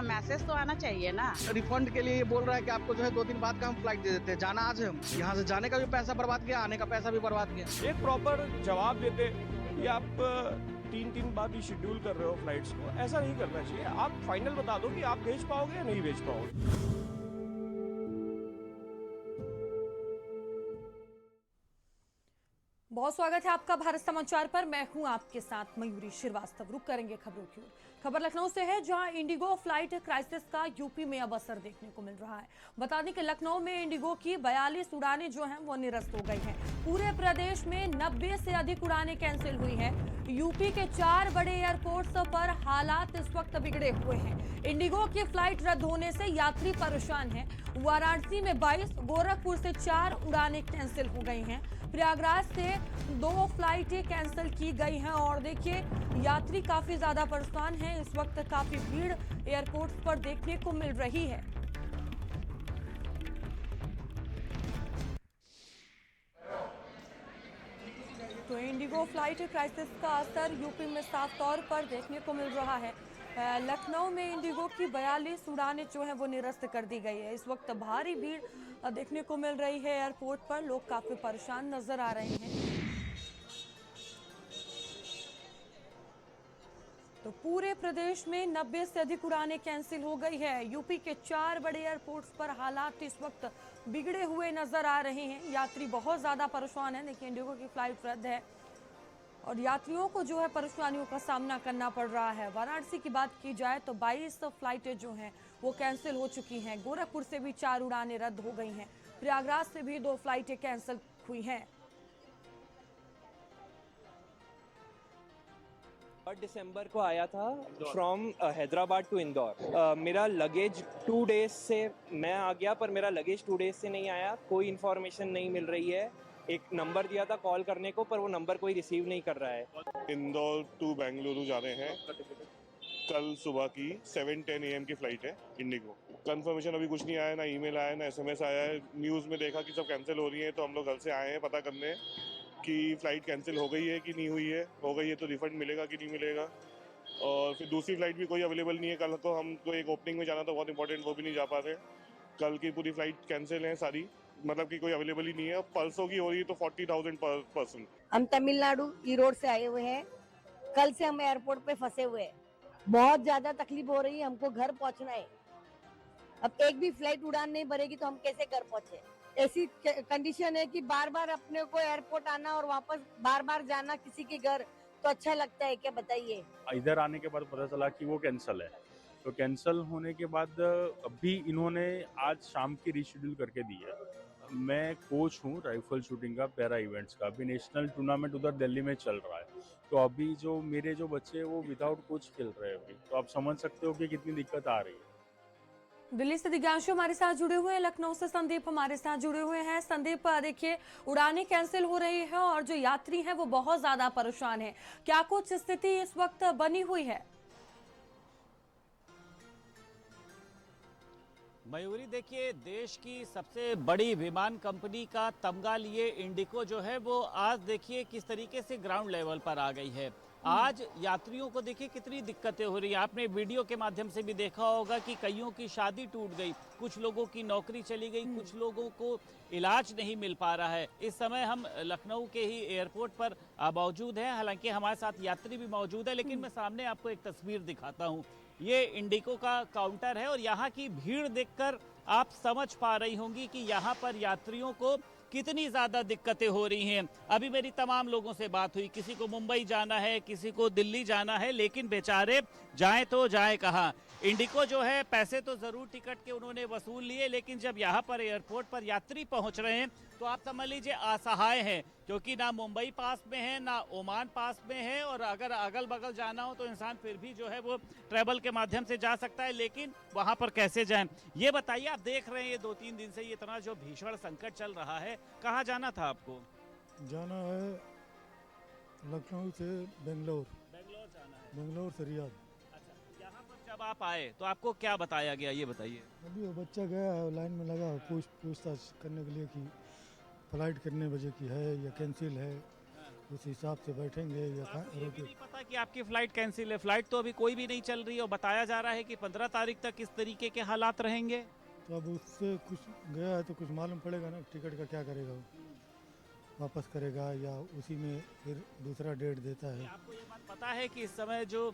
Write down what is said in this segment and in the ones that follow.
का मैसेज तो आना चाहिए ना। रिफंड के लिए ये बोल रहा है कि आपको जो है 2 दिन बाद का हम फ्लाइट दे देते हैं। जाना आज है, हम यहाँ से जाने का भी पैसा बर्बाद किया, आने का पैसा भी बर्बाद किया। एक प्रॉपर जवाब देते कि आप 3 बाद ही शेड्यूल कर रहे हो फ्लाइट्स को, ऐसा नहीं करना चाहिए। आप फाइनल बता दो कि आप भेज पाओगे या नहीं भेज पाओगे। बहुत स्वागत है आपका भारत समाचार पर। मैं हूं आपके साथ मयूरी श्रीवास्तव। रुक करेंगे खबरों की ओर। खबर लखनऊ से है, जहां इंडिगो फ्लाइट क्राइसिस का यूपी में अब असर देखने को मिल रहा है। बता दें कि लखनऊ में इंडिगो की 42 उड़ानें जो हैं वो निरस्त हो गई हैं। पूरे प्रदेश में 90 से अधिक उड़ानें कैंसिल हुई हैं। यूपी के 4 बड़े एयरपोर्ट्स पर हालात इस वक्त बिगड़े हुए हैं। इंडिगो की फ्लाइट रद्द होने से यात्री परेशान हैं। वाराणसी में 22, गोरखपुर से 4 उड़ानें कैंसिल हो गई हैं। प्रयागराज से 2 फ्लाइटें कैंसिल की गई हैं और देखिए यात्री काफी ज्यादा परेशान हैं। इस वक्त काफी भीड़ एयरपोर्ट पर देखने को मिल रही है। तो इंडिगो फ्लाइट क्राइसिस का असर यूपी में साफ तौर पर देखने को मिल रहा है। लखनऊ में इंडिगो की 42 उड़ानें जो हैं वो निरस्त कर दी गई है। इस वक्त भारी भीड़ देखने को मिल रही है एयरपोर्ट पर। लोग काफी परेशान नजर आ रहे हैं। तो पूरे प्रदेश में 90 से अधिक उड़ानें कैंसिल हो गई है। यूपी के 4 बड़े एयरपोर्ट्स पर हालात इस वक्त बिगड़े हुए नजर आ रहे हैं। यात्री बहुत ज्यादा परेशान है। देखिए इंडिगो की फ्लाइट रद्द है और यात्रियों को जो है परेशानियों का सामना करना पड़ रहा है। वाराणसी की बात की जाए तो 22 फ्लाइटें जो हैं वो कैंसिल हो चुकी हैं। गोरखपुर से भी 4 उड़ानें रद्द हो गई हैं। प्रयागराज से भी 2 फ्लाइटें कैंसिल हुई हैं। दिसंबर को आया था फ्रॉम हैदराबाद टू इंदौर। मेरा लगेज 2 डेज से मैं आ गया, पर मेरा लगेज 2 डेज से नहीं आया। कोई इन्फॉर्मेशन नहीं मिल रही है। एक नंबर दिया था कॉल करने को, पर वो नंबर कोई रिसीव नहीं कर रहा है। इंदौर टू बेंगलुरु जा रहे हैं। कल सुबह की 7:10 AM की फ्लाइट है इंडिगो। कंफर्मेशन अभी कुछ नहीं आया, ना ईमेल आया, ना SMS आया है। न्यूज़ में देखा कि सब कैंसिल हो रही है, तो हम लोग घर से आए हैं पता करने कि फ़्लाइट कैंसिल हो गई है कि नहीं हुई है। हो गई है तो रिफंड मिलेगा कि नहीं मिलेगा। और फिर दूसरी फ़्लाइट भी कोई अवेलेबल नहीं है। कल को हमको एक ओपनिंग में जाना था बहुत इंपॉर्टेंट, वो भी नहीं जा पा रहे। कल की पूरी फ़्लाइट कैंसिल है सारी, मतलब कि कोई अवेलेबल ही नहीं है। परसों की हो रही है तो 40,000 पर पर्सन। हम तमिलनाडु ईरोड से आए हुए हैं। कल से हम एयरपोर्ट पे फंसे हुए हैं। बहुत ज्यादा तकलीफ हो रही है, हमको घर पहुंचना है। अब एक भी फ्लाइट उड़ान नहीं भरेगी तो हम कैसे घर पहुंचे। ऐसी कंडीशन है कि बार बार अपने को एयरपोर्ट आना और वापस बार बार जाना किसी के घर, तो अच्छा लगता है क्या बताइए। इधर आने के बाद पता चला कि वो कैंसिल है। तो कैंसिल होने के बाद अभी इन्होंने आज शाम की रीशेड्यूल करके दी है। मैं कोच हूँ राइफल शूटिंग का, पैरा इवेंट्स का। अभी नेशनल टूर्नामेंट उधर दिल्ली में चल रहा है। तो अभी जो मेरे जो बच्चे हैं वो विदाउट कोच खेल रहे हैं अभी। तो आप समझ सकते हो कि कितनी दिक्कत आ रही है। दिल्ली से दिव्यांशु हमारे साथ जुड़े हुए हैं। लखनऊ से संदीप हमारे साथ जुड़े हुए हैं। संदीप, देखिए उड़ानें कैंसिल हो रही है और जो यात्री हैं वो बहुत ज्यादा परेशान हैं। क्या कुछ स्थिति इस वक्त बनी हुई है? मयूरी, देखिए देश की सबसे बड़ी विमान कंपनी का तमगा लिए इंडिगो जो है वो आज देखिए किस तरीके से ग्राउंड लेवल पर आ गई है। आज यात्रियों को देखिए कितनी दिक्कतें हो रही हैं। आपने वीडियो के माध्यम से भी देखा होगा कि कईयों की शादी टूट गई, कुछ लोगों की नौकरी चली गई, कुछ लोगों को इलाज नहीं मिल पा रहा है। इस समय हम लखनऊ के ही एयरपोर्ट पर मौजूद हैं। हालांकि हमारे साथ यात्री भी मौजूद है, लेकिन मैं सामने आपको एक तस्वीर दिखाता हूँ। ये इंडिगो का काउंटर है और यहाँ की भीड़ देखकर आप समझ पा रही होंगी कि यहाँ पर यात्रियों को कितनी ज़्यादा दिक्कतें हो रही हैं। अभी मेरी तमाम लोगों से बात हुई, किसी को मुंबई जाना है, किसी को दिल्ली जाना है, लेकिन बेचारे जाएं तो जाएं कहाँ। इंडिगो जो है पैसे तो ज़रूर टिकट के उन्होंने वसूल लिए, लेकिन जब यहाँ पर एयरपोर्ट पर यात्री पहुँच रहे हैं तो आप समझ लीजिए असहाय हैं, क्योंकि ना मुंबई पास में है ना ओमान पास में है। और अगर अगल बगल जाना हो तो इंसान फिर भी जो है वो ट्रैवल के माध्यम से जा सकता है, लेकिन वहाँ पर कैसे जाएं। ये बताइए, आप देख रहे हैं ये 2-3 दिन से ये इतना जो भीषण संकट चल रहा है, कहाँ जाना था आपको? जाना है लखनऊ से बेंगलोर जाना है। बेंगलोर से रियाद। अच्छा, यहाँ पर जब आप आए तो आपको क्या बताया गया, ये बताइए। अभी वो बच्चा गया है लाइन में लगा पूछताछ करने के लिए कि फ्लाइट कितने बजे की है या कैंसिल है, उस हिसाब से बैठेंगे या ये भी रोके। नहीं पता कि आपकी फ्लाइट कैंसिल है, फ्लाइट तो अभी कोई भी नहीं चल रही है और बताया जा रहा है कि 15 तारीख तक इस तरीके के हालात रहेंगे। तो अब उससे कुछ गया है तो कुछ मालूम पड़ेगा ना, टिकट का क्या करेगा वो, वापस करेगा या उसी में फिर दूसरा डेट देता है। आपको ये बात पता है कि इस समय जो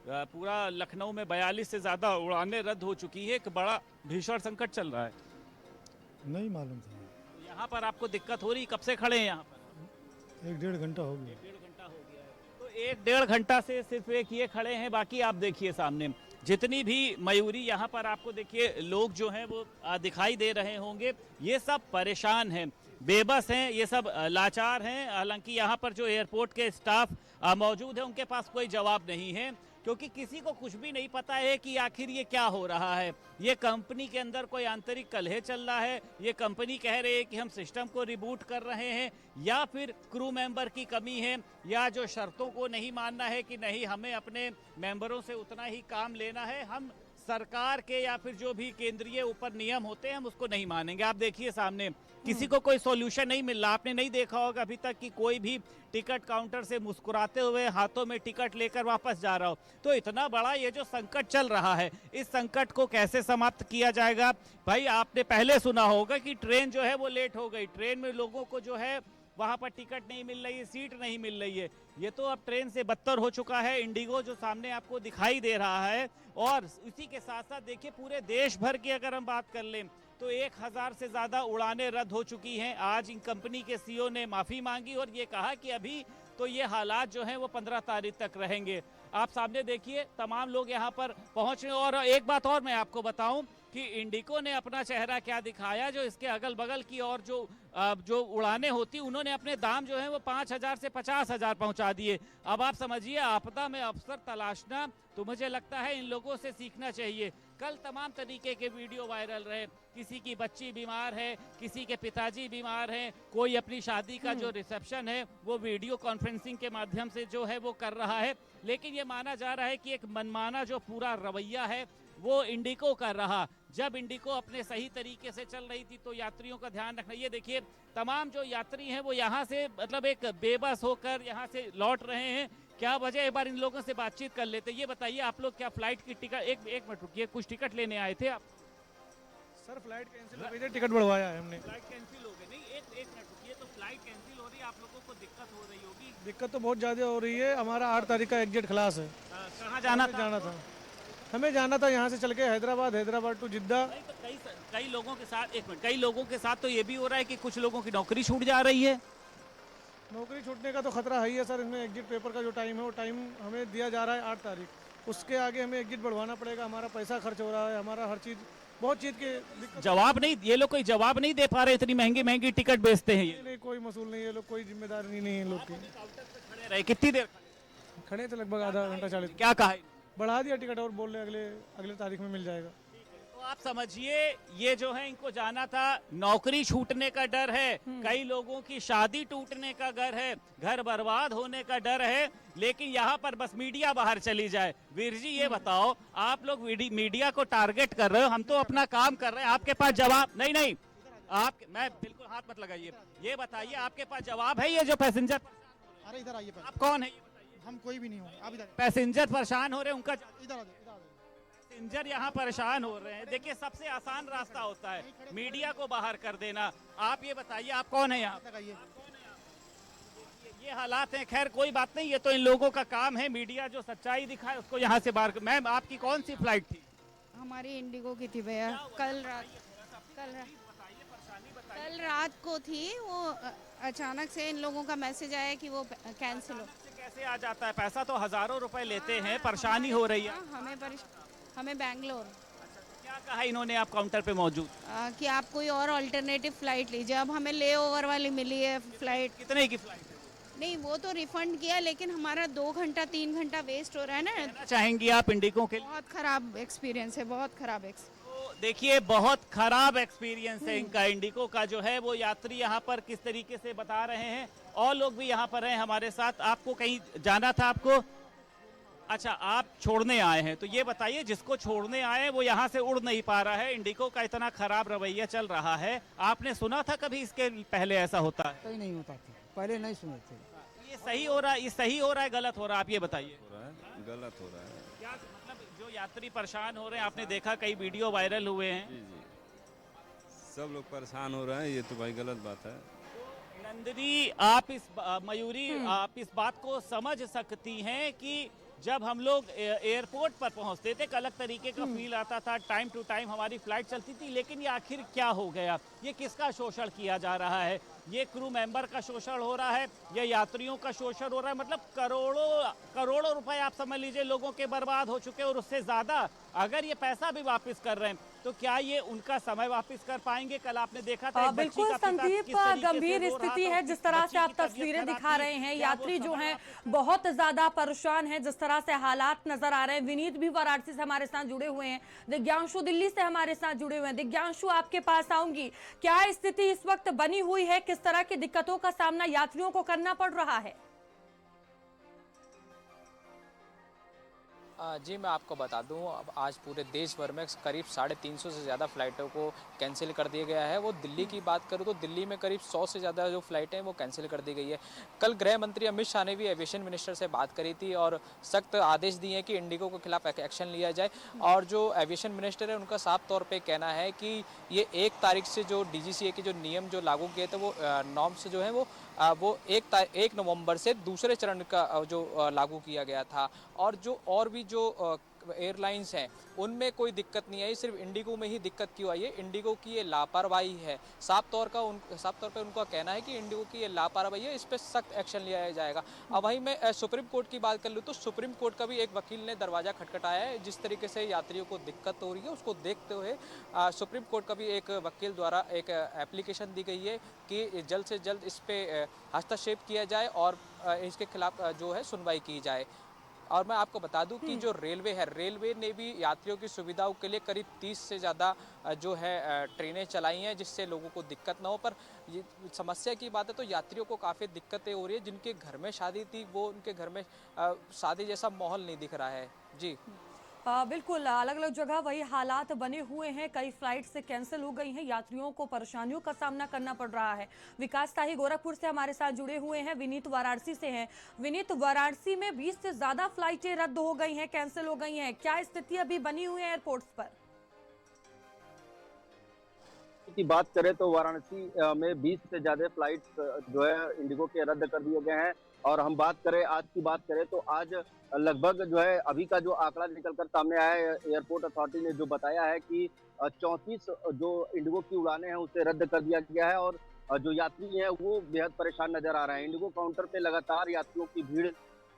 पूरा लखनऊ में 42 से ज़्यादा उड़ानें रद्द हो चुकी है, एक बड़ा भीषण संकट चल रहा है। नहीं मालूम था। तो यहाँ पर आपको दिक्कत हो रही, कब से खड़े हैं यहाँ पर? 1-1.5 घंटा हो गया। 1-1.5 घंटा हो गया है। तो 1-1.5 घंटा से सिर्फ एक ये खड़े हैं, बाकी आप देखिए सामने जितनी भी मयूरी यहाँ पर आपको देखिए लोग जो हैं वो दिखाई दे रहे होंगे, ये सब परेशान हैं, बेबस हैं, ये सब लाचार हैं। हालांकि यहाँ पर जो एयरपोर्ट के स्टाफ मौजूद है उनके पास कोई जवाब नहीं है, क्योंकि किसी को कुछ भी नहीं पता है कि आखिर ये क्या हो रहा है। ये कंपनी के अंदर कोई आंतरिक कलह चल रहा है, ये कंपनी कह रही है कि हम सिस्टम को रिबूट कर रहे हैं, या फिर क्रू मेंबर की कमी है, या जो शर्तों को नहीं मानना है कि नहीं हमें अपने मेंबरों से उतना ही काम लेना है, हम सरकार के या फिर जो भी केंद्रीय ऊपर नियम होते हैं हम उसको नहीं मानेंगे। आप देखिए सामने किसी को कोई सॉल्यूशन नहीं मिल रहा। आपने नहीं देखा होगा अभी तक कि कोई भी टिकट काउंटर से मुस्कुराते हुए हाथों में टिकट लेकर वापस जा रहा हो। तो इतना बड़ा ये जो संकट चल रहा है, इस संकट को कैसे समाप्त किया जाएगा? भाई आपने पहले सुना होगा कि ट्रेन जो है वो लेट हो गई, ट्रेन में लोगों को जो है वहाँ पर टिकट नहीं मिल रही है, सीट नहीं मिल रही है। ये तो अब ट्रेन से बदतर हो चुका है। इंडिगो जो सामने आपको दिखाई दे रहा है, और इसी के साथ साथ देखिए पूरे देश भर की अगर हम बात कर लें तो 1000 से ज़्यादा उड़ानें रद्द हो चुकी हैं। आज इन कंपनी के सीईओ ने माफ़ी मांगी और ये कहा कि अभी तो ये हालात जो हैं वो 15 तारीख तक रहेंगे। आप सामने देखिए तमाम लोग यहाँ पर पहुँच रहे हैं। और एक बात और मैं आपको बताऊँ कि इंडिगो ने अपना चेहरा क्या दिखाया, जो इसके अगल बगल की और जो उड़ानें होती उन्होंने अपने दाम जो है वो 5000 से 50,000 पहुंचा दिए। अब आप समझिए आपदा में अवसर तलाशना, तो मुझे लगता है इन लोगों से सीखना चाहिए। कल तमाम तरीके के वीडियो वायरल रहे, किसी की बच्ची बीमार है, किसी के पिताजी बीमार हैं, कोई अपनी शादी का जो रिसेप्शन है वो वीडियो कॉन्फ्रेंसिंग के माध्यम से जो है वो कर रहा है। लेकिन ये माना जा रहा है कि एक मनमाना जो पूरा रवैया है वो इंडिगो कर रहा। जब इंडिगो अपने सही तरीके से चल रही थी तो यात्रियों का ध्यान रखना। ये देखिए तमाम जो यात्री हैं वो यहाँ से मतलब एक बेबस होकर यहाँ से लौट रहे हैं। क्या वजह, एक बार इन लोगों से बातचीत कर लेते। ये बताइए आप लोग क्या फ्लाइट की टिकट, एक मिनट रुकिए, कुछ टिकट लेने आए थे आप? सर फ्लाइट कैंसिल हो गई थी, टिकट बढ़वाया है हमने। फ्लाइट कैंसिल हो गई? नहीं, एक मिनट रुकिए, तो फ्लाइट कैंसिल हो रही है, आप लोगों को दिक्कत हो रही होगी। दिक्कत तो बहुत ज़्यादा हो रही है। हमारा 8 तारीख का एग्जिट क्लास है। कहाँ जाना था? हमें जाना था यहाँ से चल के हैदराबाद टू जिद्दा। नहीं, तो कई लोगों के साथ, एक मिनट, कई लोगों के साथ तो ये भी हो रहा है कि कुछ लोगों की नौकरी छूट जा रही है। नौकरी छूटने का तो खतरा है ही है सर। इसमें एग्जिट पेपर का जो टाइम है वो टाइम हमें दिया जा रहा है 8 तारीख। उसके आगे हमें एग्जिट बढ़वाना पड़ेगा। हमारा पैसा खर्च हो रहा है, हमारा हर चीज़, बहुत चीज़ के जवाब नहीं, ये लोग कोई जवाब नहीं दे पा रहे, इतनी महंगी महंगी टिकट बेचते हैं ये। नहीं, कोई मसूल नहीं है, लोग कोई जिम्मेदारी नहीं है लोग की। खड़े रहे कितनी देर? खड़े थे लगभग आधा घंटा 40। क्या कहा? बढ़ा दिया टिकट और बोल रहे अगले तारीख में मिल जाएगा। तो आप समझिए ये जो है इनको जाना था, नौकरी छूटने का डर है, कई लोगों की शादी टूटने का डर है, घर बर्बाद होने का डर है, लेकिन यहाँ पर बस मीडिया बाहर चली जाए। वीर जी ये बताओ, आप लोग मीडिया को टारगेट कर रहे हो, हम तो अपना काम कर रहे हैं, आपके पास जवाब नहीं आप, मैं बिल्कुल हाथ मत लगाइए। ये बताइए आपके पास जवाब है? ये जो पैसेंजर, अरे इधर आइए, आप कौन है? हम कोई भी नहीं हो। आप इधर पैसेंजर परेशान हो रहे हैं, उनका इधर पैसेंजर यहाँ परेशान हो रहे हैं। देखिए सबसे आसान रास्ता होता है मीडिया को बाहर कर देना। आप ये बताइए आप कौन है यहाँ? ये हालात हैं। खैर कोई बात नहीं, ये तो इन लोगों का काम है, मीडिया जो सच्चाई दिखाए उसको यहाँ से बाहर। मैम आपकी कौन सी फ्लाइट थी? हमारी इंडिगो की थी भैया, कल रात को थी। वो अचानक से इन लोगों का मैसेज आया कि वो कैंसिल हो। कैसे आ जाता है? पैसा तो हजारों रुपए लेते हैं, परेशानी हो रही है। हमें बैंगलोर। क्या कहा इन्होंने आप काउंटर पे मौजूद? कि आप कोई और अल्टरनेटिव फ्लाइट लीजिए। अब हमें ले ओवर वाली मिली है फ्लाइट। कितने की फ्लाइट? नहीं वो तो रिफंड किया, लेकिन हमारा 2 घंटा 3 घंटा वेस्ट हो रहा है ना। चाहेंगी आप इंडिगो के लिए? बहुत खराब एक्सपीरियंस है, बहुत खराब देखिए बहुत खराब एक्सपीरियंस है इनका इंडिगो का जो है वो। यात्री यहाँ पर किस तरीके से बता रहे हैं, और लोग भी यहाँ पर हैं हमारे साथ। आपको कहीं जाना था आपको? अच्छा आप छोड़ने आए हैं, तो ये बताइए जिसको छोड़ने आए वो यहाँ से उड़ नहीं पा रहा है, इंडिगो का इतना खराब रवैया चल रहा है। आपने सुना था कभी इसके पहले ऐसा होता है? कहीं नहीं होता था, पहले नहीं सुने थे। ये सही हो रहा है, ये सही हो रहा है, गलत हो रहा है, आप ये बताइए। हो रहा है, गलत हो रहा है। क्या मतलब जो यात्री परेशान हो रहे हैं, आपने देखा कई वीडियो वायरल हुए हैं। जी जी, सब लोग परेशान हो रहे हैं, ये तो भाई गलत बात है। नंदिनी, आप मयूरी, आप इस बात को समझ सकती हैं कि जब हम लोग एयरपोर्ट पर पहुंचते थे एक अलग तरीके का फील आता था, टाइम टू टाइम हमारी फ्लाइट चलती थी, लेकिन ये आखिर क्या हो गया? ये किसका शोषण किया जा रहा है? ये क्रू मेंबर का शोषण हो रहा है या यात्रियों का शोषण हो रहा है? मतलब करोड़ों रुपए आप समझ लीजिए लोगों के बर्बाद हो चुके हैं, और उससे ज्यादा अगर ये पैसा भी वापस कर रहे हैं तो क्या ये उनका समय वापस कर पाएंगे? कल आपने देखा था बिल्कुल संदीप, गंभीर स्थिति है जिस तरह से आप तस्वीरें दिखा रहे हैं। यात्री जो हैं बहुत ज्यादा परेशान हैं, जिस तरह से हालात नजर आ रहे हैं। विनीत भी वाराणसी से हमारे साथ जुड़े हुए हैं, दिव्यांशु दिल्ली से हमारे साथ जुड़े हुए हैं। दिव्यांशु, आपके पास आऊंगी, क्या स्थिति इस वक्त बनी हुई है? किस तरह की दिक्कतों का सामना यात्रियों को करना पड़ रहा है? जी मैं आपको बता दूं, अब आज पूरे देश भर में करीब 350 से ज़्यादा फ़्लाइटों को कैंसिल कर दिया गया है। वो दिल्ली की बात करूं तो दिल्ली में करीब 100 से ज़्यादा जो फ़्लाइटें हैं वो कैंसिल कर दी गई है। कल गृह मंत्री अमित शाह ने भी एविएशन मिनिस्टर से बात करी थी और सख्त आदेश दिए हैं कि इंडिगो के खिलाफ एक्शन लिया जाए। और जो एविएशन मिनिस्टर है उनका साफ तौर पर कहना है कि ये 1 तारीख से जो DGCA के जो नियम जो लागू किए थे वो नॉर्म्स जो हैं वो 1 नवंबर से दूसरे चरण का जो लागू किया गया था। और भी जो एयरलाइंस हैं उनमें कोई दिक्कत नहीं आई, सिर्फ इंडिगो में ही दिक्कत क्यों आई है? इंडिगो की ये लापरवाही है। साफ तौर पे उनका कहना है कि इंडिगो की ये लापरवाही है, इस पर सख्त एक्शन लिया जाएगा। अब वहीं मैं सुप्रीम कोर्ट की बात कर लूँ तो सुप्रीम कोर्ट का भी एक वकील ने दरवाज़ा खटखटाया है। जिस तरीके से यात्रियों को दिक्कत हो रही है उसको देखते हुए सुप्रीम कोर्ट का भी एक वकील द्वारा एक एप्लीकेशन दी गई है कि जल्द से जल्द इस पर हस्तक्षेप किया जाए और इसके खिलाफ जो है सुनवाई की जाए। और मैं आपको बता दूं कि जो रेलवे है, रेलवे ने भी यात्रियों की सुविधाओं के लिए करीब 30 से ज़्यादा जो है ट्रेनें चलाई हैं जिससे लोगों को दिक्कत ना हो। पर ये समस्या की बात है तो यात्रियों को काफ़ी दिक्कतें हो रही है। जिनके घर में शादी थी वो उनके घर में शादी जैसा माहौल नहीं दिख रहा है। जी बिल्कुल, अलग अलग जगह वही हालात बने हुए हैं। कई फ्लाइट से कैंसिल हो गई हैं, यात्रियों को परेशानियों का सामना करना पड़ रहा है। विकास ताही गोरखपुर से हमारे साथ जुड़े हुए हैं, विनीत वाराणसी से हैं। विनीत, वाराणसी में 20 से ज्यादा फ्लाइटें रद्द हो गई हैं, कैंसिल हो गई हैं, क्या स्थिति अभी बनी हुई है एयरपोर्ट्स पर? की बात करें तो वाराणसी में 20 से ज्यादा फ्लाइट जो है इंडिगो के रद्द कर दिए गए हैं। और हम बात करें आज की बात करें तो आज लगभग जो है अभी का जो आंकड़ा निकलकर सामने आया है, एयरपोर्ट अथॉरिटी ने जो बताया है कि 34 जो इंडिगो की उड़ानें हैं उसे रद्द कर दिया गया है। और जो यात्री हैं वो बेहद परेशान नजर आ रहे हैं। इंडिगो काउंटर पे लगातार यात्रियों की भीड़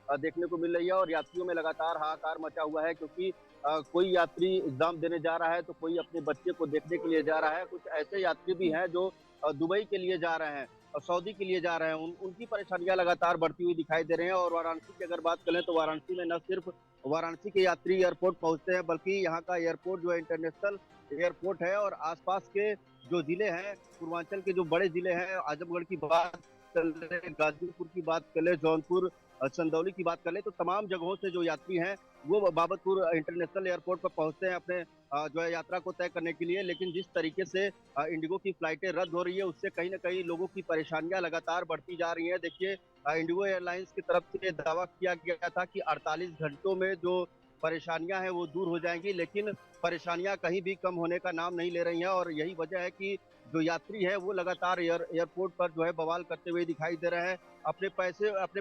देखने को मिल रही है और यात्रियों में लगातार हाहाकार मचा हुआ है, क्योंकि कोई यात्री एग्जाम देने जा रहा है तो कोई अपने बच्चे को देखने के लिए जा रहा है। कुछ ऐसे यात्री भी हैं जो दुबई के लिए जा रहे हैं और सऊदी के लिए जा रहे हैं। उनकी परेशानियां लगातार बढ़ती हुई दिखाई दे रहे हैं। और वाराणसी की अगर बात करें तो वाराणसी में न सिर्फ वाराणसी के यात्री एयरपोर्ट पहुंचते हैं बल्कि यहाँ का एयरपोर्ट जो है इंटरनेशनल एयरपोर्ट है। और आसपास के जो जिले हैं, पूर्वांचल के जो बड़े जिले हैं, आजमगढ़ की बात कर ले, गाजीपुर की बात कर ले, जौनपुर, चंदौली की बात कर ले, तो तमाम जगहों से जो यात्री हैं वो बाबतपुर इंटरनेशनल एयरपोर्ट पर पहुंचते हैं अपने जो है यात्रा को तय करने के लिए। लेकिन जिस तरीके से इंडिगो की फ्लाइटें रद्द हो रही है उससे कहीं ना कहीं लोगों की परेशानियां लगातार बढ़ती जा रही हैं। देखिए, इंडिगो एयरलाइंस की तरफ से दावा किया गया था कि 48 घंटों में जो परेशानियां हैं वो दूर हो जाएंगी, लेकिन परेशानियां कहीं भी कम होने का नाम नहीं ले रही हैं। और यही वजह है कि जो यात्री है वो लगातार एयरपोर्ट पर जो है बवाल करते हुए दिखाई दे रहे हैं। अपने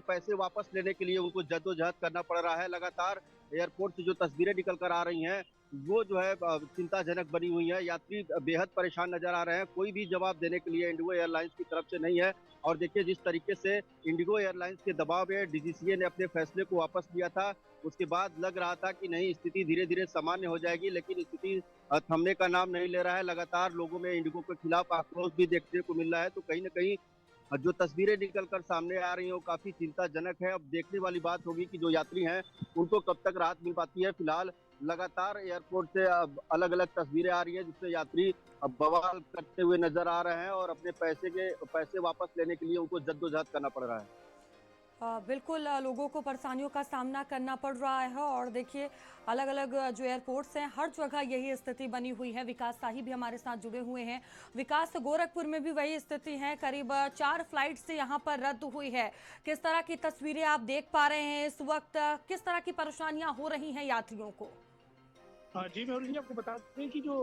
पैसे वापस लेने के लिए उनको जद्दोजहद करना पड़ रहा है। लगातार एयरपोर्ट से जो तस्वीरें निकल कर आ रही हैं वो जो है चिंताजनक बनी हुई है। यात्री बेहद परेशान नजर आ रहे हैं, कोई भी जवाब देने के लिए इंडिगो एयरलाइंस की तरफ से नहीं है। और देखिए, जिस तरीके से इंडिगो एयरलाइंस के दबाव में DGCA ने अपने फैसले को वापस लिया था, उसके बाद लग रहा था कि नहीं, स्थिति धीरे धीरे सामान्य हो जाएगी, लेकिन स्थिति थमने का नाम नहीं ले रहा है। लगातार लोगों में इंडिगो के खिलाफ आक्रोश भी देखने को मिल रहा है। तो कहीं ना कहीं जो तस्वीरें निकलकर सामने आ रही हैं वो काफी चिंताजनक है। अब देखने वाली बात होगी कि जो यात्री हैं उनको कब तक राहत मिल पाती है। फिलहाल लगातार एयरपोर्ट से अलग अलग तस्वीरें आ रही हैं जिससे यात्री बवाल करते हुए नजर आ रहे हैं और अपने पैसे वापस लेने के लिए उनको जद्दोजहद करना पड़ रहा है। बिल्कुल लोगों को परेशानियों का सामना करना पड़ रहा है और देखिए अलग अलग जो एयरपोर्ट्स हैं हर जगह यही स्थिति बनी हुई है। विकास साही भी हमारे साथ जुड़े हुए हैं। विकास, गोरखपुर में भी वही स्थिति है, करीब 4 फ्लाइट से यहाँ पर रद्द हुई है। किस तरह की तस्वीरें आप देख पा रहे हैं इस वक्त, किस तरह की परेशानियां हो रही हैं यात्रियों को? जी मैं आपको बता दें कि जो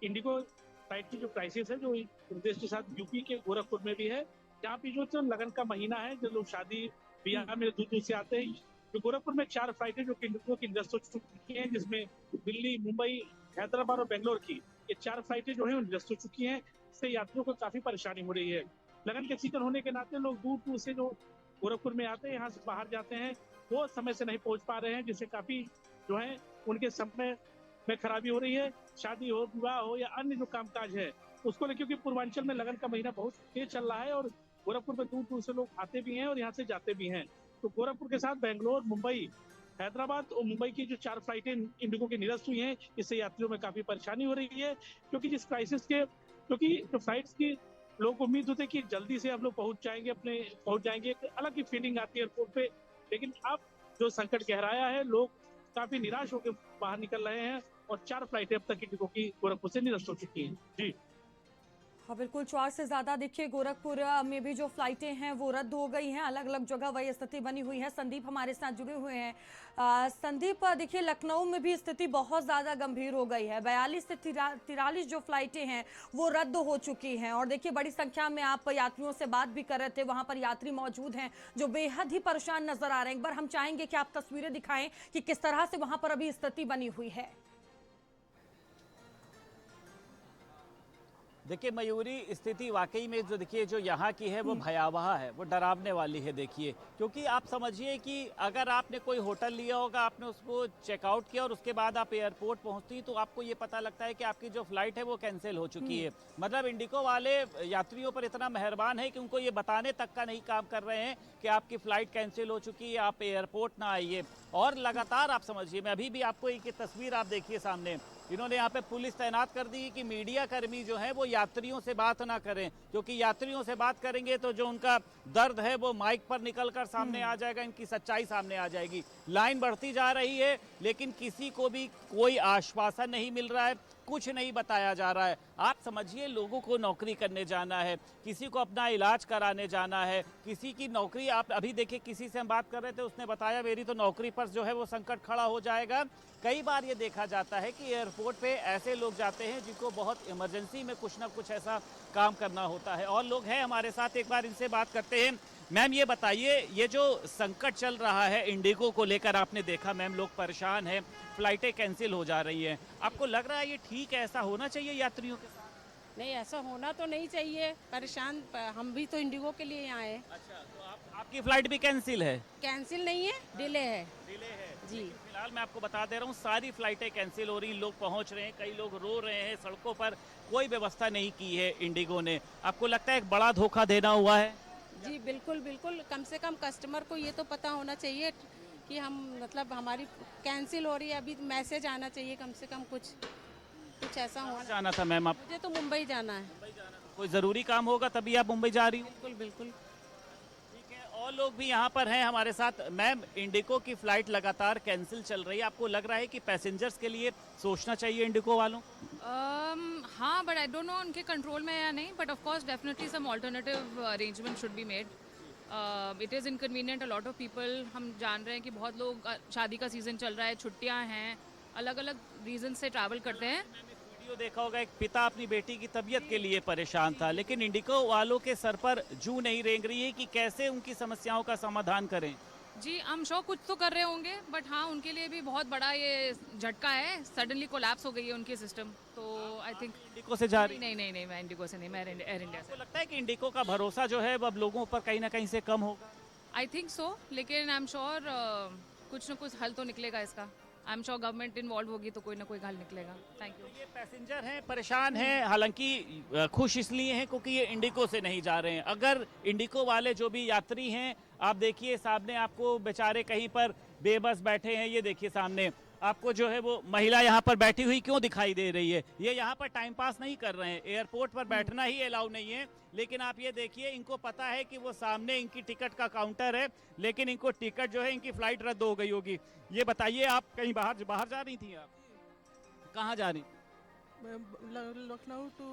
इंडिगो फ्लाइट की जो क्राइसिस है जो प्रदेश के साथ यूपी के गोरखपुर में भी है, यहाँ पे जो लगन का महीना है, जो लोग शादी ब्याह में दूर दूर से आते हैं, जो गोरखपुर में 4 फ्लाइटें जो इंडिगो की निरस्त हो चुकी हैं, जिसमें दिल्ली, मुंबई, हैदराबाद और बेंगलोर की ये 4 फ्लाइटें जो है निरस्त हो चुकी हैं। इससे यात्रियों को काफी परेशानी हो रही है। लगन के सीजन होने के नाते लोग दूर दूर से जो गोरखपुर में आते हैं, यहाँ से बाहर जाते हैं, वो समय से नहीं पहुंच पा रहे हैं, जिससे काफी जो है उनके समय में खराबी हो रही है। शादी हो, विवाह हो या अन्य जो कामकाज है उसको लेकर, क्योंकि पूर्वांचल में लगन का महीना बहुत तेज चल रहा है और गोरखपुर में दूर दूर से लोग आते भी हैं और यहाँ से जाते भी हैं। तो गोरखपुर के साथ बेंगलोर, मुंबई, हैदराबाद और मुंबई की जो 4 फ्लाइटें इंडिगो की निरस्त हुई हैं, इससे यात्रियों में काफी परेशानी हो रही है। क्योंकि जिस क्राइसिस के क्योंकि जो फ्लाइट्स की लोग उम्मीद होते कि जल्दी से हम लोग पहुंच जाएंगे, एक अलग ही फीलिंग आती है एयरपोर्ट पे। लेकिन अब जो संकट गहराया है, लोग काफी निराश होकर बाहर निकल रहे हैं और 4 फ्लाइटें अब तक इंडिगो की गोरखपुर से निरस्त हो चुकी हैं। जी हाँ बिल्कुल, 4 से ज़्यादा देखिए गोरखपुर में भी जो फ्लाइटें हैं वो रद्द हो गई हैं। अलग अलग जगह वही स्थिति बनी हुई है। संदीप हमारे साथ जुड़े हुए हैं। संदीप, देखिए लखनऊ में भी स्थिति बहुत ज़्यादा गंभीर हो गई है। 42 से 43 जो फ्लाइटें हैं वो रद्द हो चुकी हैं और देखिए बड़ी संख्या में आप यात्रियों से बात भी कर रहे थे, वहाँ पर यात्री मौजूद हैं जो बेहद ही परेशान नजर आ रहे हैं। एक बार हम चाहेंगे कि आप तस्वीरें दिखाएं कि किस तरह से वहाँ पर अभी स्थिति बनी हुई है। देखिए मयूरी, स्थिति वाकई में जो देखिए जो यहाँ की है वो भयावह है, वो डरावने वाली है। देखिए क्योंकि आप समझिए कि अगर आपने कोई होटल लिया होगा, आपने उसको चेकआउट किया और उसके बाद आप एयरपोर्ट पहुँचती तो आपको ये पता लगता है कि आपकी जो फ्लाइट है वो कैंसिल हो चुकी है। मतलब इंडिगो वाले यात्रियों पर इतना मेहरबान है कि उनको ये बताने तक का नहीं काम कर रहे हैं कि आपकी फ़्लाइट कैंसिल हो चुकी है, आप एयरपोर्ट ना आइए। और लगातार आप समझिए, मैं अभी भी आपको एक तस्वीर आप देखिए सामने, इन्होंने यहाँ पे पुलिस तैनात कर दी कि मीडिया कर्मी जो है वो यात्रियों से बात ना करें, क्योंकि यात्रियों से बात करेंगे तो जो उनका दर्द है वो माइक पर निकलकर सामने आ जाएगा, इनकी सच्चाई सामने आ जाएगी। लाइन बढ़ती जा रही है लेकिन किसी को भी कोई आश्वासन नहीं मिल रहा है, कुछ नहीं बताया जा रहा है। आप समझिए, लोगों को नौकरी करने जाना है, किसी को अपना इलाज कराने जाना है, किसी की नौकरी, आप अभी देखिए किसी से हम बात कर रहे थे, उसने बताया मेरी तो नौकरी पर जो है वो संकट खड़ा हो जाएगा। कई बार ये देखा जाता है कि एयरपोर्ट पे ऐसे लोग जाते हैं जिनको बहुत इमरजेंसी में कुछ ना कुछ ऐसा काम करना होता है। और लोग हैं हमारे साथ, एक बार इनसे बात करते हैं। मैम ये बताइए, ये जो संकट चल रहा है इंडिगो को लेकर, आपने देखा मैम लोग परेशान हैं, फ्लाइटें कैंसिल हो जा रही हैं, आपको लग रहा है ये ठीक है, ऐसा होना चाहिए यात्रियों के साथ? नहीं, ऐसा होना तो नहीं चाहिए। परेशान हम भी तो इंडिगो के लिए यहाँ आए। अच्छा, तो आपकी फ्लाइट भी कैंसिल है? कैंसिल नहीं है, डिले है। डिले है जी। फिलहाल मैं आपको बता दे रहा हूँ, सारी फ्लाइटें कैंसिल हो रही, लोग पहुँच रहे हैं, कई लोग रो रहे हैं सड़कों पर। कोई व्यवस्था नहीं की है इंडिगो ने। आपको लगता है एक बड़ा धोखा देना हुआ है? जी बिल्कुल बिल्कुल। कम से कम कस्टमर को ये तो पता होना चाहिए कि हम मतलब हमारी कैंसिल हो रही है, अभी मैसेज आना चाहिए कम से कम, कुछ ऐसा होना। जाना था मैम आप? मुझे तो मुंबई जाना है। कोई ज़रूरी काम होगा तभी आप मुंबई जा रही हो? बिल्कुल बिल्कुल। ठीक है, और लोग भी यहाँ पर हैं हमारे साथ। मैम, इंडिगो की फ़्लाइट लगातार कैंसिल चल रही है, आपको लग रहा है कि पैसेंजर्स के लिए सोचना चाहिए इंडिगो वालों? हाँ, बट आई डोंट नो उनके कंट्रोल में है या नहीं, but of course definitely some alternative arrangement should be made. It is inconvenient a lot of people. हम जान रहे हैं कि बहुत लोग, शादी का सीज़न चल रहा है, छुट्टियाँ हैं, अलग अलग रीज़न से ट्रैवल करते हैं। वीडियो देखा होगा, एक पिता अपनी बेटी की तबीयत के लिए परेशान था, लेकिन इंडिगो वालों के सर पर जूं नहीं रेंग रही है कि कैसे उनकी समस्याओं का समाधान करें। जी, हम श्योर कुछ तो कर रहे होंगे, बट हाँ उनके लिए भी बहुत बड़ा ये झटका है। सडनली कोलैप्स हो गई है उनकी सिस्टम, तो आई थिंक इंडिगो से जा रही? नहीं, मैं इंडिगो से नहीं, मैं एयर इंडिया से। लगता है कि इंडिगो का भरोसा जो है वो अब लोगों पर कहीं ना कहीं से कम होगा? आई थिंक सो, लेकिन आई एम श्योर कुछ ना कुछ हल तो निकलेगा इसका। I am sure government involve होगी तो कोई ना कोई हल निकलेगा। Thank you. ये पैसेंजर हैं, परेशान हैं, हालांकि खुश इसलिए हैं क्योंकि ये इंडिगो से नहीं जा रहे हैं। अगर इंडिगो वाले जो भी यात्री हैं, आप देखिए सामने, आपको बेचारे कहीं पर बेबस बैठे हैं, ये देखिए सामने। आपको जो है वो महिला यहाँ पर बैठी हुई क्यों दिखाई दे रही है? ये यहाँ पर टाइम पास नहीं कर रहे हैं, एयरपोर्ट पर बैठना ही अलाउ नहीं है। लेकिन आप ये देखिए, इनको पता है कि वो सामने इनकी टिकट का काउंटर है, लेकिन इनको टिकट जो है, इनकी फ्लाइट रद्द हो गई होगी। ये बताइए, आप कहीं बाहर जा रही थी? आप कहाँ जा रही? Lucknow to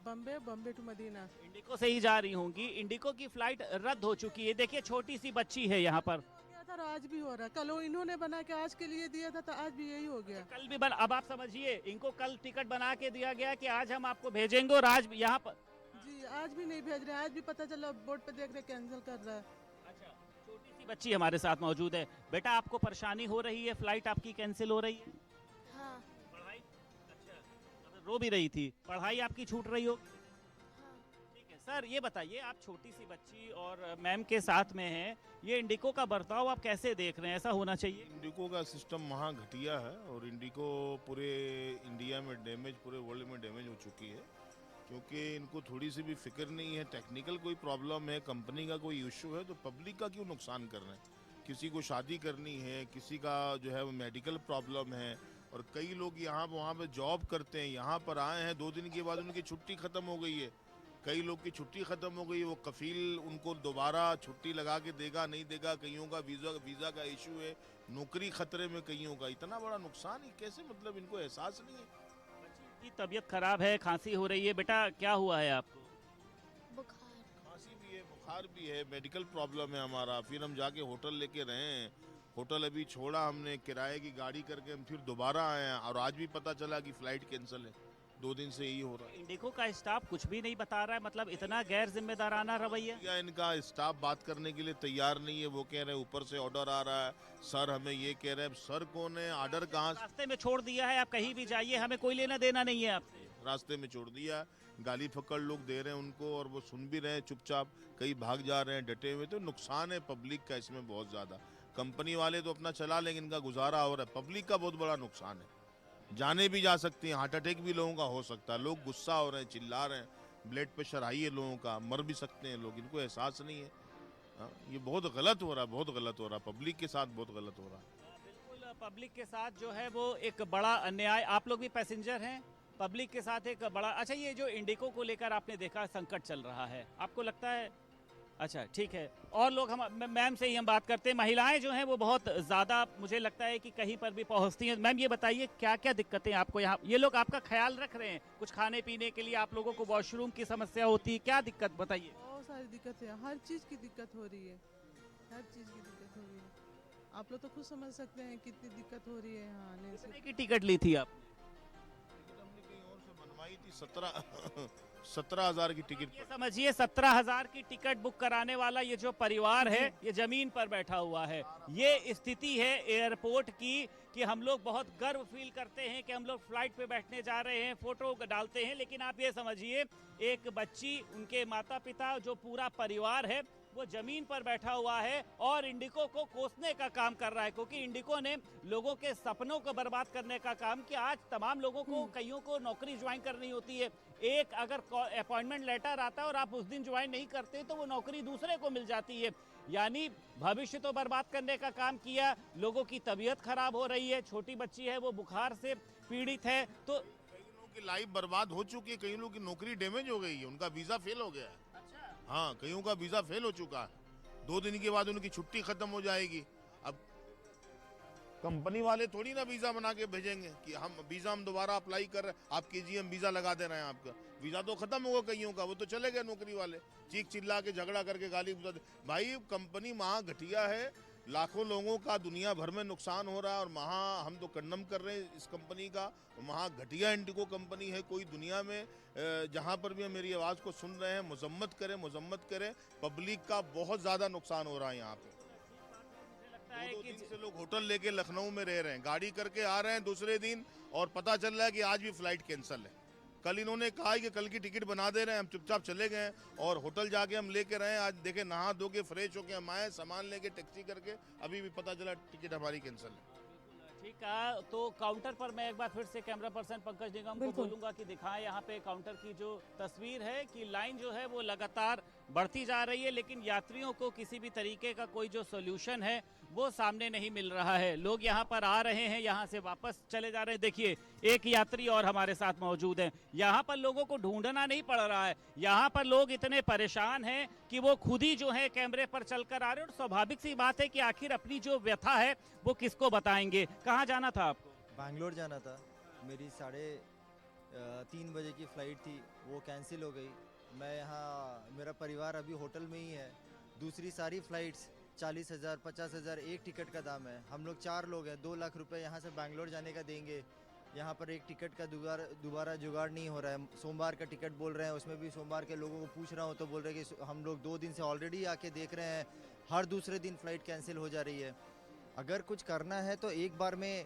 Bombay, Bombay to Medina. IndiGo से ही जा रही होंगी। इंडिको की फ्लाइट रद्द हो चुकी है। देखिए, छोटी सी बच्ची है यहाँ पर। था आज भी हो रहा है, कल इन्होंने बना के आज के लिए दिया था, तो आज भी यही हो गया। कल भी अब आप समझिए, इनको कल टिकट बना के दिया गया कि आज हम आपको भेजेंगे, और आज यहाँ पर जी आज भी नहीं भेज रहे। आज भी पता चला बोर्ड पे देख रहे कैंसिल कर रहा है। अच्छा, छोटी सी बच्ची हमारे साथ मौजूद है। बेटा, आपको परेशानी हो रही है? फ्लाइट आपकी कैंसिल हो रही है? हाँ। पढ़ाई? अच्छा, रो भी रही थी। पढ़ाई आपकी छूट रही हो? ठीक है सर, ये बताइए, आप छोटी सी बच्ची और मैम के साथ में हैं, ये इंडिको का बर्ताव आप कैसे देख रहे हैं? ऐसा होना चाहिए? इंडिको का सिस्टम महा घटिया है, और इंडिको पूरे इंडिया में डैमेज, पूरे वर्ल्ड में डैमेज हो चुकी है, क्योंकि इनको थोड़ी सी भी फिक्र नहीं है। टेक्निकल कोई प्रॉब्लम है, कंपनी का कोई इशू है, तो पब्लिक का क्यों नुकसान कर रहे हैं? किसी को शादी करनी है, किसी का जो है वो मेडिकल प्रॉब्लम है, और कई लोग यहाँ वहाँ पे जॉब करते हैं, यहाँ पर आए हैं, 2 दिन के बाद उनकी छुट्टी ख़त्म हो गई है। कई लोग की छुट्टी ख़त्म हो गई, वो कफील उनको दोबारा छुट्टी लगा के देगा नहीं देगा। कईयों का वीज़ा का इशू है, नौकरी खतरे में कईयों का। इतना बड़ा नुकसान ही कैसे, मतलब इनको एहसास नहीं है। बच्ची की तबीयत खराब है, खांसी हो रही है। बेटा, क्या हुआ है आपको? बुखार। खांसी भी है, बुखार भी है, मेडिकल प्रॉब्लम है हमारा। फिर हम जाके होटल लेके रहे हैं, होटल अभी छोड़ा हमने, किराए की गाड़ी करके हम फिर दोबारा आए हैं, और आज भी पता चला कि फ़्लाइट कैंसिल है। 2 दिन से यही हो रहा है। इंडिको का स्टाफ कुछ भी नहीं बता रहा है, मतलब इतना गैर जिम्मेदाराना रवैया? या इनका स्टाफ बात करने के लिए तैयार नहीं है। वो कह रहे हैं ऊपर से ऑर्डर आ रहा है, सर हमें ये कह रहे हैं। सर कौन है? ऑर्डर कहाँ? रास्ते में छोड़ दिया है, आप कहीं भी जाइए, हमें कोई लेना देना नहीं है आपसे। रास्ते में छोड़ दिया, गाली फक्कड़ लोग दे रहे हैं उनको, और वो सुन भी रहे हैं चुपचाप, कई भाग जा रहे हैं डटे हुए। तो नुकसान है पब्लिक का इसमें बहुत ज़्यादा। कंपनी वाले तो अपना चला लेंगे, इनका गुजारा हो रहा है, पब्लिक का बहुत बड़ा नुकसान है। जाने भी जा सकती हैं, हार्ट अटैक भी लोगों का हो सकता है, लोग गुस्सा हो रहे हैं, चिल्ला रहे हैं, ब्लड प्रेशर हाई है लोगों का, मर भी सकते हैं लोग, इनको एहसास नहीं है। ये बहुत गलत हो रहा है, बहुत गलत हो रहा है, पब्लिक के साथ बहुत गलत हो रहा है। बिल्कुल, पब्लिक के साथ जो है वो एक बड़ा अन्याय। आप लोग भी पैसेंजर हैं, पब्लिक के साथ एक बड़ा। अच्छा, ये जो इंडिको को लेकर आपने देखा संकट चल रहा है, आपको लगता है? अच्छा, ठीक है। और लोग, हम मैम से ही हम बात करते हैं। महिलाएं जो हैं वो बहुत ज़्यादा, मुझे लगता है कि कहीं पर भी पहुंचती हैं। मैम, ये बताइए, क्या क्या दिक्कतें आपको यहाँ? ये लोग आपका ख्याल रख रहे हैं, कुछ खाने पीने के लिए आप लोगों को वॉशरूम की समस्या होती है, क्या दिक्कत बताइए? बहुत सारी दिक्कत है, हर चीज़ की दिक्कत हो रही है, हर चीज़ की दिक्कत हो रही है। आप लोग तो खुद समझ सकते हैं कितनी दिक्कत हो रही है यहाँ आने से। कितने की टिकट ली थी आप? हमने कहीं और से बनवाई थी, 17,000 की टिकट। ये समझिए, 17,000 की टिकट बुक कराने वाला ये जो परिवार है, ये जमीन पर बैठा हुआ है। ये स्थिति है एयरपोर्ट की, कि हम लोग बहुत गर्व फील करते हैं कि हम लोग फ्लाइट पे बैठने जा रहे हैं, फोटो डालते हैं, लेकिन आप ये समझिए, एक बच्ची, उनके माता पिता, जो पूरा परिवार है, वो जमीन पर बैठा हुआ है और इंडिको को कोसने का काम कर रहा है, क्योंकि इंडिको ने लोगों के सपनों को बर्बाद करने का काम किया। आज तमाम लोगों को, कईयों को नौकरी ज्वाइन करनी होती है, एक अगर अपॉइंटमेंट लेटर आता है और आप उस दिन ज्वाइन नहीं करते तो वो नौकरी दूसरे को मिल जाती है। यानी भविष्य तो बर्बाद करने का काम किया, लोगों की तबीयत खराब हो रही है, छोटी बच्ची है वो बुखार से पीड़ित है, तो कई लोगों की लाइफ बर्बाद हो चुकी है, कई लोगों की नौकरी डैमेज हो गई है, उनका वीज़ा फेल हो गया है। हाँ, कईयों का वीज़ा फेल हो चुका है, 2 दिन के बाद उनकी छुट्टी खत्म हो जाएगी। अब कंपनी वाले थोड़ी ना वीज़ा बना के भेजेंगे कि हम दोबारा अप्लाई कर रहे हैं, आप कीजिए, हम वीज़ा लगा दे रहे हैं आपका। वीज़ा तो खत्म होगा कईयों का, वो तो चले गए नौकरी वाले, चीख चिल्ला के झगड़ा करके गाली। भाई, कंपनी महा घटिया है, लाखों लोगों का दुनिया भर में नुकसान हो रहा है, और हम तो कंडम कर रहे हैं इस कंपनी का। महा घटिया इंडिको कंपनी है। कोई दुनिया में जहां पर भी मेरी आवाज़ को सुन रहे हैं, मजम्मत करें। पब्लिक का बहुत ज़्यादा नुकसान हो रहा है यहाँ पे। 2 दिन से लोग होटल लेके लखनऊ में रह रहे हैं, गाड़ी करके आ रहे हैं दूसरे दिन, और पता चल रहा है कि आज भी फ्लाइट कैंसिल है। कल इन्होंने कहा कि कल की टिकट बना दे रहे हैं, हम चुपचाप चले गए, और होटल जाके हम लेके रहे हैं। आज देखे, नहा धो के फ्रेश होके हम आए, सामान लेके टैक्सी करके, अभी भी पता चला टिकट हमारी कैंसिल है। ठीक है, तो काउंटर पर मैं एक बार फिर से कैमरा पर्सन पंकज निगम को बोलूंगा कि दिखाएं यहाँ पे काउंटर की जो तस्वीर है, कि लाइन जो है वो लगातार बढ़ती जा रही है, लेकिन यात्रियों को किसी भी तरीके का कोई जो सोल्यूशन है वो सामने नहीं मिल रहा है। लोग यहाँ पर आ रहे हैं, यहाँ से वापस चले जा रहे हैं। देखिए, एक यात्री और हमारे साथ मौजूद हैं। यहाँ पर लोगों को ढूंढना नहीं पड़ रहा है, यहाँ पर लोग इतने परेशान हैं कि वो खुद ही जो है कैमरे पर चलकर आ रहे हैं। और स्वाभाविक सी बात है कि आखिर अपनी जो व्यथा है वो किसको बताएंगे। कहाँ जाना था आपको? बैंगलोर जाना था। मेरी 3:30 बजे की फ़्लाइट थी, वो कैंसिल हो गई। मैं यहाँ, मेरा परिवार अभी होटल में ही है। दूसरी सारी फ़्लाइट्स 40,000 50,000 एक टिकट का दाम है। हम लोग 4 लोग हैं, 2 लाख रुपए यहाँ से बैंगलोर जाने का देंगे। यहाँ पर एक टिकट का दोबारा जुगाड़ नहीं हो रहा है। सोमवार का टिकट बोल रहे हैं, उसमें भी सोमवार के लोगों को पूछ रहा हूँ तो बोल रहे हैं कि हम लोग 2 दिन से ऑलरेडी आके देख रहे हैं, हर दूसरे दिन फ़्लाइट कैंसिल हो जा रही है। अगर कुछ करना है तो एक बार में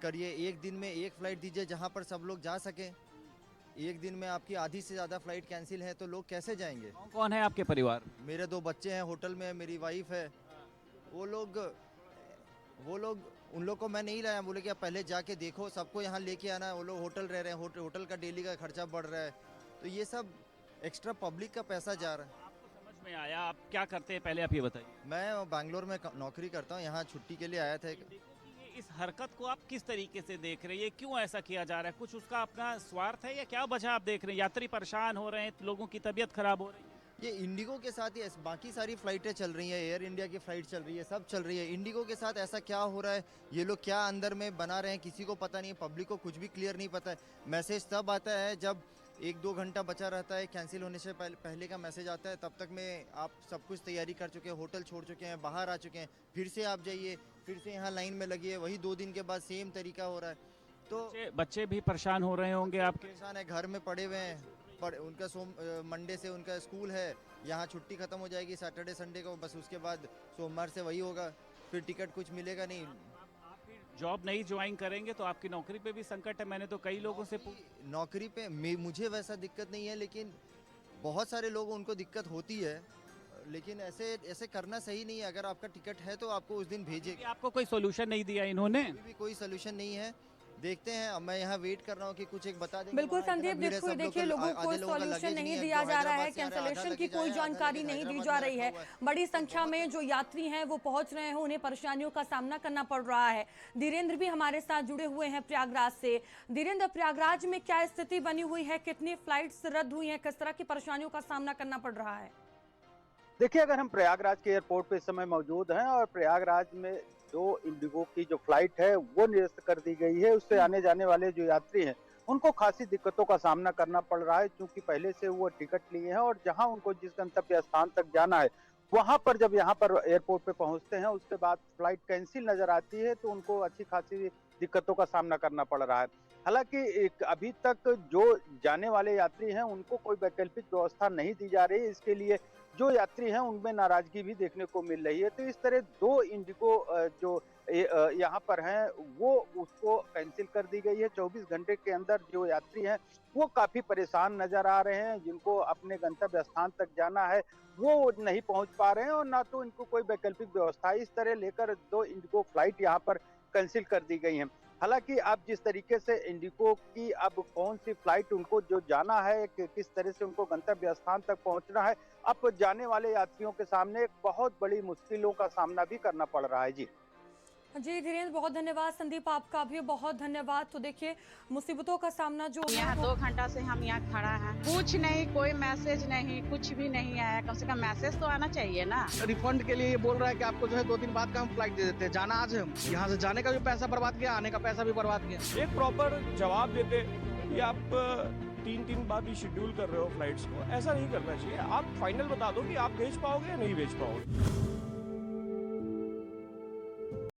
करिए, एक दिन में एक फ़्लाइट दीजिए जहाँ पर सब लोग जा सकें। एक दिन में आपकी आधी से ज़्यादा फ़्लाइट कैंसिल है तो लोग कैसे जाएंगे? कौन है आपके परिवार? मेरे 2 बच्चे हैं, होटल में मेरी वाइफ है। वो लोग उन लोग को मैं नहीं लाया, बोले कि आप पहले जाके देखो, सबको यहाँ लेके आना है। वो लोग होटल रह रहे हैं, होटल का डेली का खर्चा बढ़ रहा है, तो ये सब एक्स्ट्रा पब्लिक का पैसा जा रहा है। आपको समझ में आया? आप क्या करते हैं पहले आप ये बताइए। मैं बैंगलोर में नौकरी करता हूँ, यहाँ छुट्टी के लिए आया था। इस हरकत को आप किस तरीके से देख रहे हैं? ये क्यों ऐसा किया जा रहा है? कुछ उसका अपना स्वार्थ है या क्या वजह आप देख रहे हैं? यात्री परेशान हो रहे हैं, लोगों की तबीयत खराब हो रही है। ये इंडिगो के साथ ही बाकी सारी फ़्लाइटें चल रही हैं, एयर इंडिया की फ़्लाइट चल रही है, सब चल रही है। इंडिगो के साथ ऐसा क्या हो रहा है? ये लोग क्या अंदर में बना रहे हैं, किसी को पता नहीं है। पब्लिक को कुछ भी क्लियर नहीं पता है। मैसेज तब आता है जब 1-2 घंटा बचा रहता है, कैंसिल होने से पहले का मैसेज आता है। तब तक में आप सब कुछ तैयारी कर चुके हैं, होटल छोड़ चुके हैं, बाहर आ चुके हैं, फिर से आप जाइए, फिर से यहाँ लाइन में लगिए। वही 2 दिन के बाद सेम तरीका हो रहा है। तो बच्चे भी परेशान हो रहे होंगे आपके? परेशान है, घर में पड़े हुए हैं। उनका मंडे से उनका स्कूल है, यहाँ छुट्टी ख़त्म हो जाएगी सैटरडे संडे को, बस उसके बाद सोमवार से वही होगा, फिर टिकट कुछ मिलेगा नहीं। जॉब नहीं ज्वाइन करेंगे तो आपकी नौकरी पे भी संकट है। मैंने तो कई लोगों से नौकरी पे मुझे वैसा दिक्कत नहीं है, लेकिन बहुत सारे लोगों उनको दिक्कत होती है। लेकिन ऐसे करना सही नहीं है। अगर आपका टिकट है तो आपको उस दिन भेजेंगे। आपको कोई सोल्यूशन नहीं दिया इन्होंने? भी कोई सोल्यूशन नहीं है। देखते हैं, अब मैं यहाँ वेट कर रहा हूँ कि कुछ एक बता देंगे। बिल्कुल संदीप, देखिए लोगों को कोई सॉल्यूशन नहीं दिया जा रहा है, कैंसलेशन की कोई जानकारी नहीं दी जा रही है। बड़ी संख्या में जो यात्री हैं वो पहुंच रहे हैं, उन्हें परेशानियों का सामना करना पड़ रहा है। धीरेन्द्र भी हमारे साथ जुड़े हुए हैं प्रयागराज से। धीरेन्द्र, प्रयागराज में क्या स्थिति बनी हुई है? कितनी फ्लाइट्स रद्द हुई हैं? किस तरह की परेशानियों का सामना करना पड़ रहा है? देखिए, अगर हम प्रयागराज के एयरपोर्ट पे इस समय मौजूद हैं और प्रयागराज में जो इंडिगो की जो फ्लाइट है वो निरस्त कर दी गई है, उससे आने जाने वाले जो यात्री हैं उनको खासी दिक्कतों का सामना करना पड़ रहा है, क्योंकि पहले से वो टिकट लिए हैं और जहां उनको जिस गंतव्य स्थान तक जाना है वहां पर जब यहाँ पर एयरपोर्ट पे पहुंचते हैं उसके बाद फ्लाइट कैंसिल नजर आती है तो उनको अच्छी खासी दिक्कतों का सामना करना पड़ रहा है। हालांकि अभी तक जो जाने वाले यात्री हैं उनको कोई वैकल्पिक व्यवस्था नहीं दी जा रही है। इसके लिए जो यात्री हैं उनमें नाराजगी भी देखने को मिल रही है। तो इस तरह 2 इंडिगो जो यहाँ पर हैं वो उसको कैंसिल कर दी गई है। 24 घंटे के अंदर जो यात्री हैं वो काफी परेशान नजर आ रहे हैं। जिनको अपने गंतव्य स्थान तक जाना है वो नहीं पहुंच पा रहे हैं और ना तो इनको कोई वैकल्पिक व्यवस्था। इस तरह लेकर 2 इंडिगो फ्लाइट यहाँ पर कैंसिल कर दी गई हैं। हालांकि अब जिस तरीके से इंडिगो की अब कौन सी फ्लाइट उनको जो जाना है, किस तरह से उनको गंतव्य स्थान तक पहुंचना है, अब जाने वाले यात्रियों के सामने बहुत बड़ी मुश्किलों का सामना भी करना पड़ रहा है। जी धीरेन्द्र, बहुत धन्यवाद। संदीप, आपका भी बहुत धन्यवाद। तो देखिए, मुसीबतों का सामना जो यहाँ 2 घंटा से हम यहाँ खड़ा हैं, कुछ नहीं, कोई मैसेज नहीं, कुछ भी नहीं आया। कम से कम मैसेज तो आना चाहिए ना। रिफंड के लिए ये बोल रहा है कि आपको जो है 2 दिन बाद का हम फ्लाइट दे देते हैं। जाना आज है, हम यहाँ से जाने का भी पैसा बर्बाद किया, आने का पैसा भी बर्बाद किया। एक प्रॉपर जवाब देते कि आप 3 बार भी शेड्यूल कर रहे हो फ्लाइट्स को। ऐसा नहीं करना चाहिए। आप फाइनल बता दो कि आप भेज पाओगे या नहीं भेज पाओगे।